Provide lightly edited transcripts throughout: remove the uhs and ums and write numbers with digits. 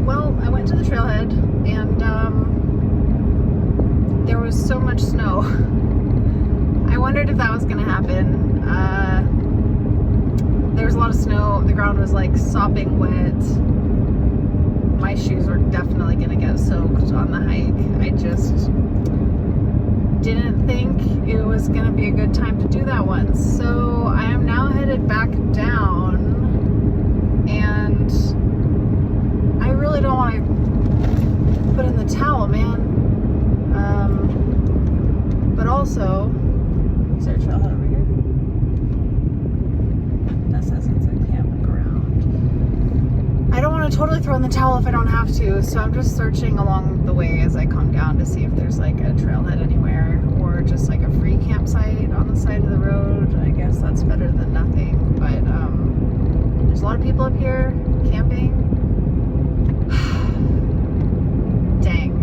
well, I went to the trailhead and there was so much snow. I wondered if that was gonna happen. There was a lot of snow. The ground was like sopping wet. My shoes were definitely gonna get soaked on the hike. I just didn't think it was gonna be a good time to do that one. So I am now headed back down, and I really don't want to put in the towel, man. But also, is there a trailhead over here? That says it's a campground. I don't want to totally throw in the towel if I don't have to, so I'm just searching along the way as I come down to see if there's like a trailhead anywhere, or just like a free campsite on the side of the road. I guess that's better than nothing, but there's a lot of people up here camping. Dang.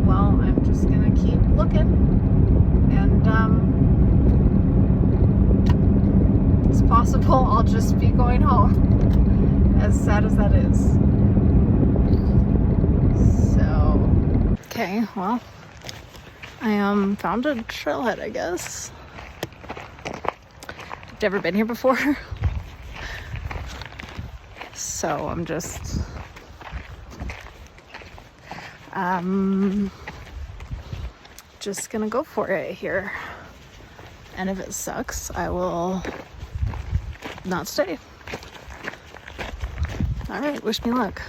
Well, I'm just gonna keep looking, and it's possible I'll just be going home, as sad as that is. So, okay, well, I found a trailhead, I guess. I've never been here before, so I'm just gonna go for it here, and if it sucks, I will not stay. All right, wish me luck.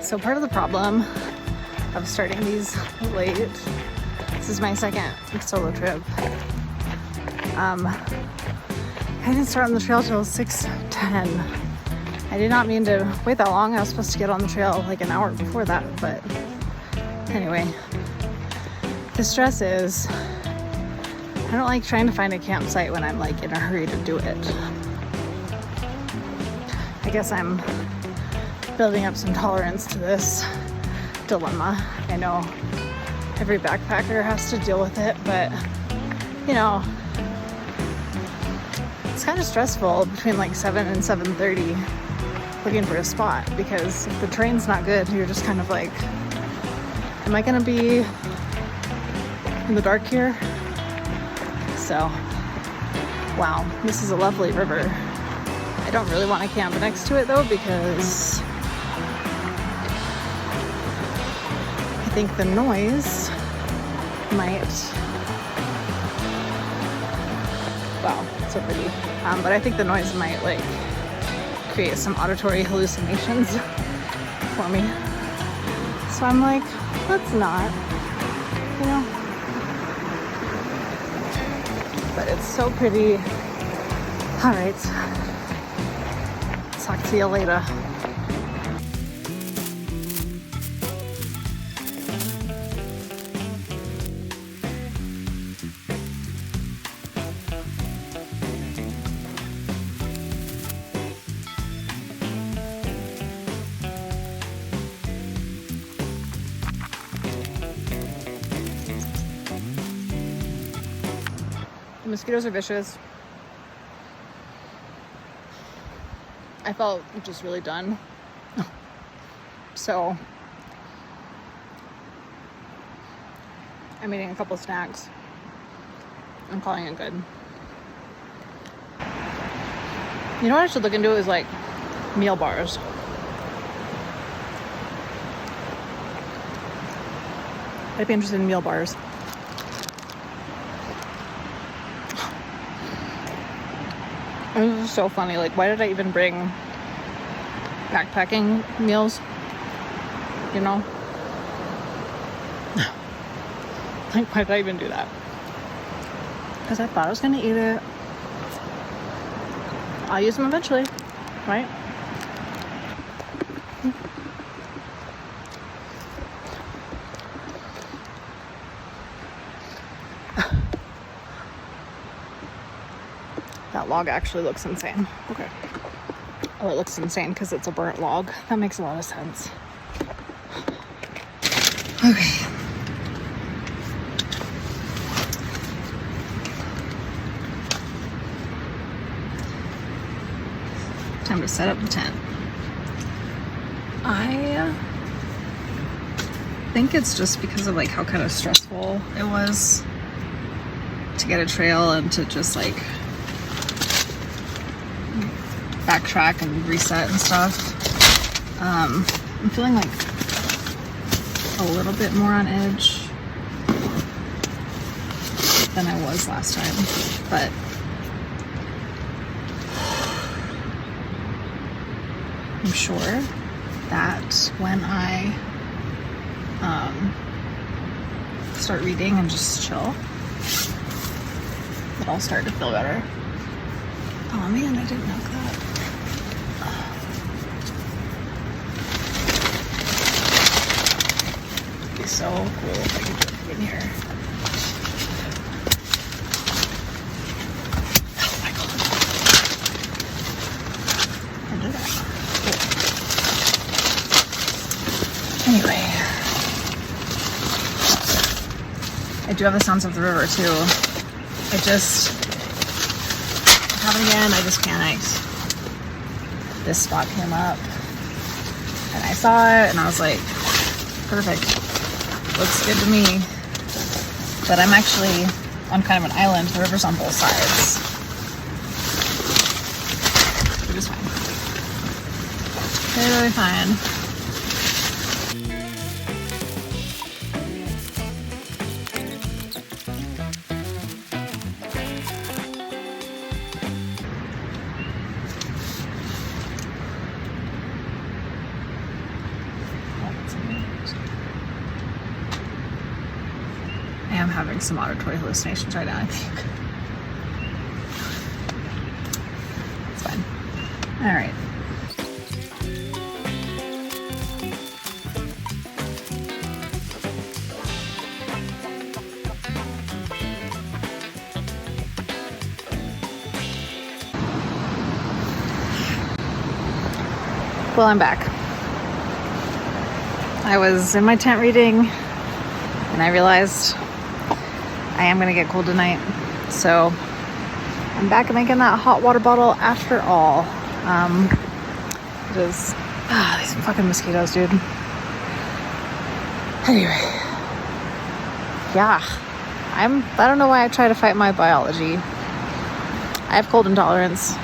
So part of the problem of starting these late, this is my second solo trip. I didn't start on the trail till 6:10. I did not mean to wait that long. I was supposed to get on the trail like an hour before that, but anyway, the stress is I don't like trying to find a campsite when I'm like in a hurry to do it. I guess I'm building up some tolerance to this dilemma. I know every backpacker has to deal with it, but you know, it's kind of stressful between like 7 and 7:30 looking for a spot, because if the terrain's not good, you're just kind of like, am I gonna be in the dark here? So, wow, this is a lovely river. I don't really want to camp next to it though, because I think the noise might, wow, so pretty. But I think the noise might like create some auditory hallucinations for me. So I'm like, let's not, you know. But it's so pretty. All right, talk to you later. The mosquitoes are vicious. I felt just really done. So I'm eating a couple snacks. I'm calling it good. You know what I should look into is like meal bars. I'd be interested in meal bars. This is so funny. Like, why did I even bring backpacking meals? You know? Like, why did I even do that? Because I thought I was gonna eat it. I'll use them eventually, right? That log actually looks insane. Okay. Oh, it looks insane because it's a burnt log. That makes a lot of sense. Okay. Time to set up the tent. I think it's just because of like how kind of stressful it was to get a trail and to just like backtrack and reset and stuff. I'm feeling like a little bit more on edge than I was last time, but I'm sure that when I start reading and just chill, that I'll start to feel better. Oh man, I didn't know that. It'd be so cool if I could just get in here. Oh my god. I did that. Cool. Anyway. I do have the sounds of the river too. I just happened again. I just panicked. This spot came up and I saw it and I was like, perfect. Looks good to me. But I'm actually on kind of an island. The river's on both sides. Which is fine. Totally fine. I am having some auditory hallucinations right now, I think. It's fine. All right. Well, I'm back. I was in my tent reading and I realized I am gonna get cold tonight, so I'm back making that hot water bottle after all. It is these fucking mosquitoes, dude. Anyway, yeah, I don't know why I try to fight my biology. I have cold intolerance,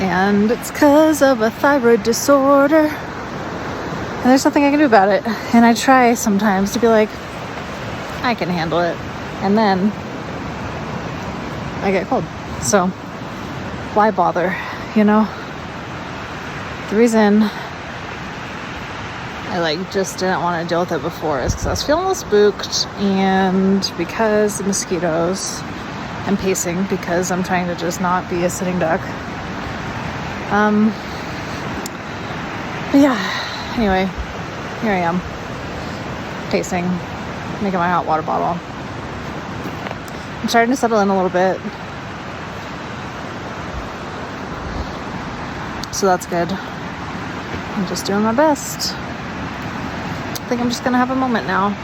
and it's because of a thyroid disorder, and there's nothing I can do about it. And I try sometimes to be like, I can handle it, and then I get cold. So why bother, you know? The reason I just didn't want to deal with it before is because I was feeling a little spooked, and because the mosquitoes. I'm pacing because I'm trying to just not be a sitting duck. But yeah, anyway, here I am, pacing, making my hot water bottle. I'm starting to settle in a little bit, so that's good. I'm just doing my best. I think I'm just gonna have a moment now.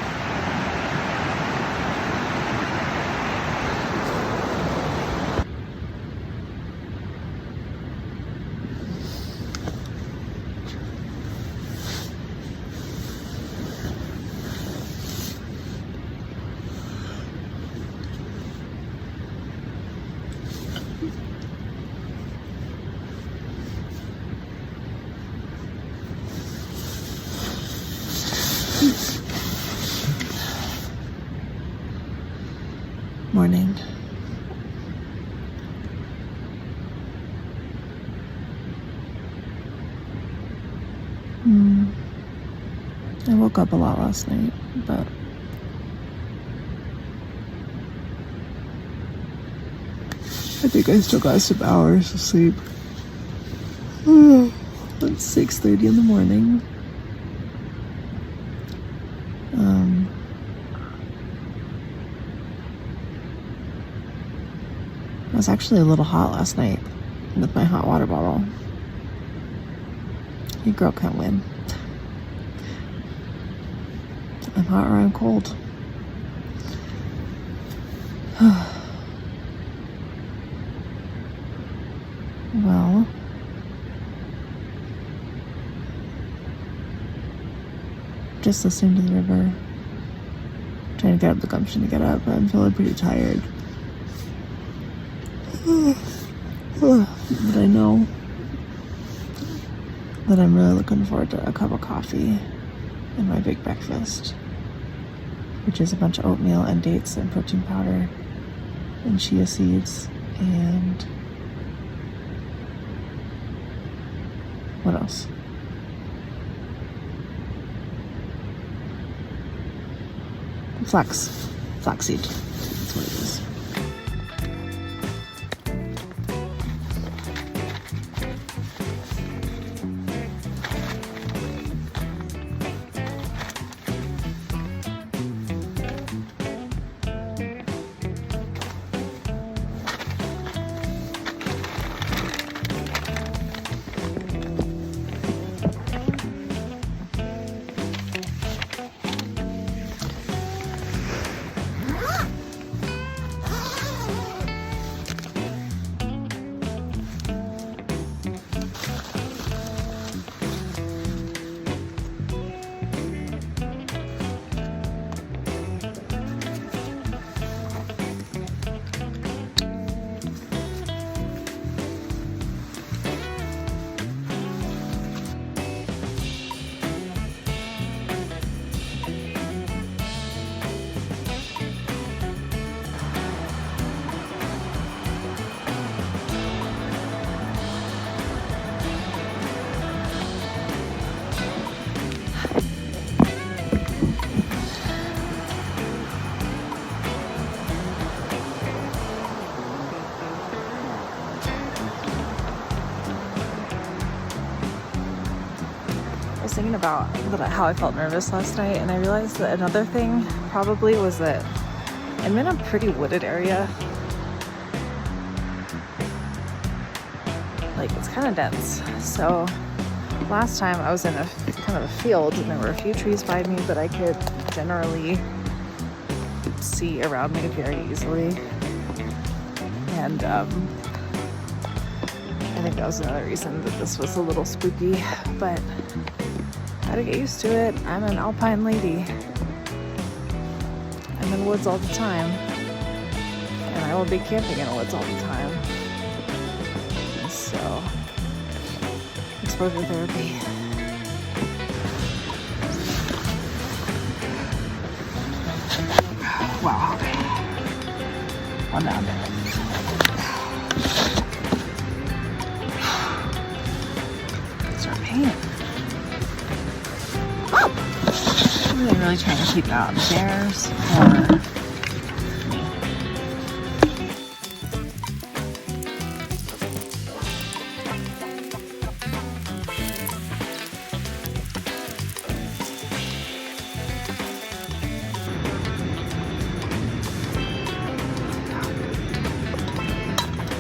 Morning. I woke up a lot last night, but I think I still got some hours of sleep. It's 6:30 in the morning. I was actually a little hot last night with my hot water bottle. Your girl can't win. hot or I'm cold. Well, just listening to the river, trying to get up the gumption to get up. I'm feeling pretty tired. But I know that I'm really looking forward to a cup of coffee and my big breakfast, which is a bunch of oatmeal and dates and protein powder and chia seeds and what else? Flaxseed. That's what it is. I was thinking about how I felt nervous last night, and I realized that another thing probably was that I'm in a pretty wooded area. Like, it's kind of dense. So last time I was in a kind of a field and there were a few trees by me, but I could generally see around me very easily. And I think that was another reason that this was a little spooky, but gotta get used to it. I'm an alpine lady. I'm in the woods all the time, and I will be camping in the woods all the time. So, exposure therapy. Wow. One down. Start painting. I'm really trying to keep out bears or me.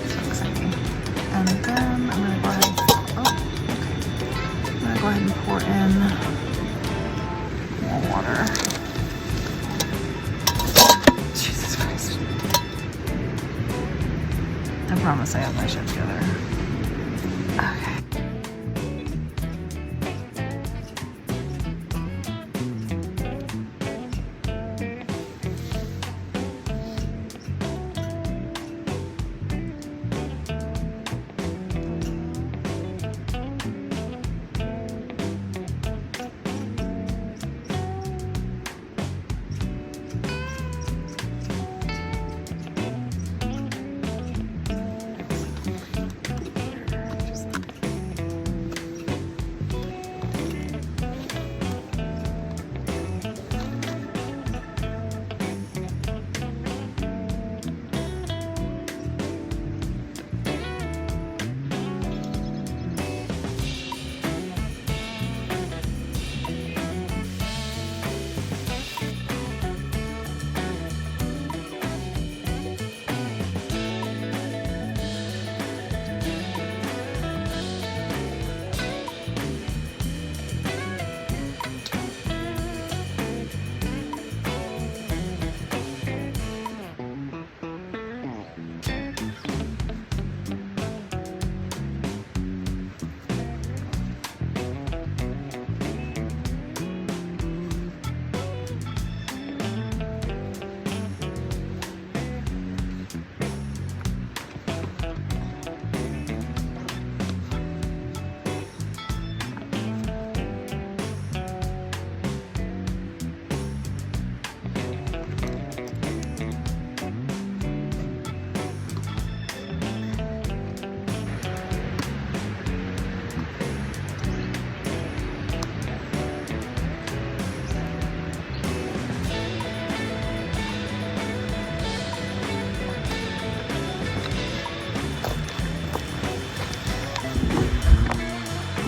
So exciting. And then I'm gonna go ahead and pour in more water. Jesus Christ. I promise I have my shit together. Okay.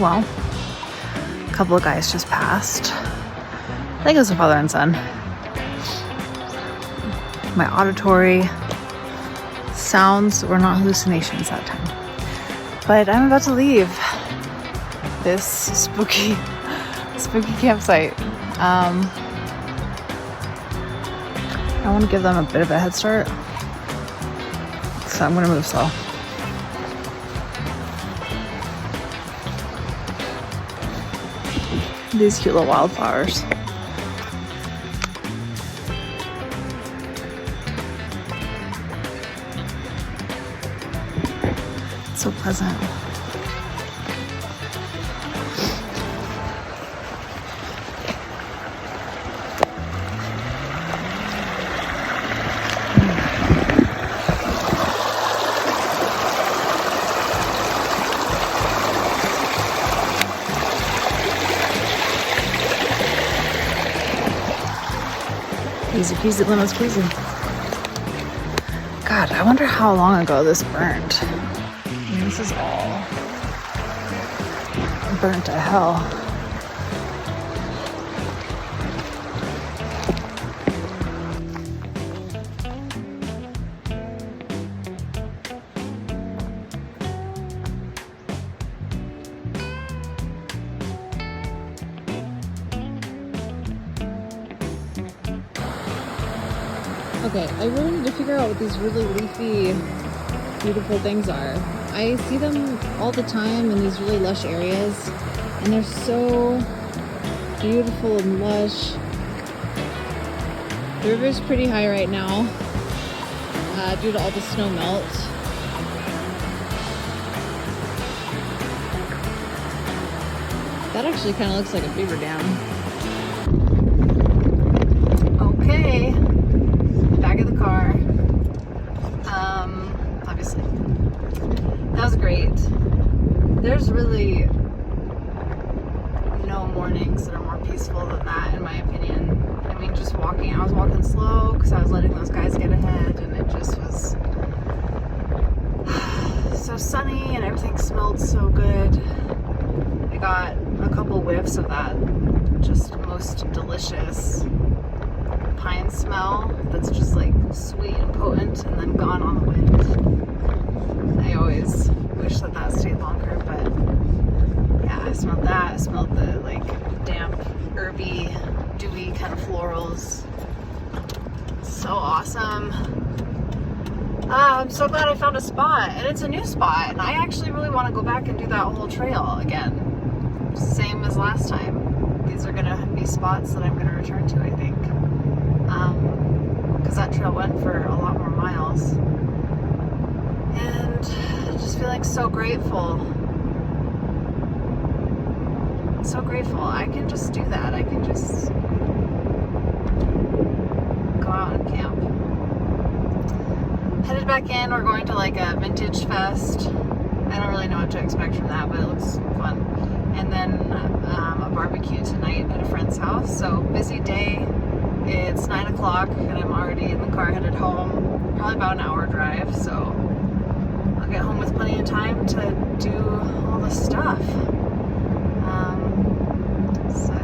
well. A couple of guys just passed. I think it was a father and son. My auditory sounds were not hallucinations that time. But I'm about to leave this spooky campsite. I want to give them a bit of a head start, so I'm going to move slow. These cute little wildflowers. So pleasant. Easy peasy lemon squeezy. God, I wonder how long ago this burned. I mean, this is all burnt to hell. Okay, I really need to figure out what these really leafy, beautiful things are. I see them all the time in these really lush areas, and they're so beautiful and lush. The river's pretty high right now due to all the snow melt. That actually kind of looks like a beaver dam. Okay. Back of the car. Obviously. That was great. There's really no mornings that are more peaceful than that, in my opinion. I mean, just walking. I was walking slow because I was letting those guys get ahead, and it just was so sunny, and everything smelled so good. I got a couple whiffs of that just most delicious pine smell that's just like sweet and potent, and then gone on the wind. I always wish that that stayed longer, but yeah, I smelled that. I smelled the like damp, herby, dewy kind of florals. So awesome. I'm so glad I found a spot, and it's a new spot, and I actually really want to go back and do that whole trail again. Same as last time. These are gonna be spots that I'm gonna return to, I think. Because that trail went for a lot more miles. And just feeling so grateful. So grateful. I can just do that. I can just go out and camp. Headed back in. We're going to like a vintage fest. I don't really know what to expect from that, but it looks fun. And then a barbecue tonight at a friend's house. So busy day. It's 9 o'clock and I'm already in the car headed home. Probably about an hour drive, so I'll get home with plenty of time to do all the stuff. So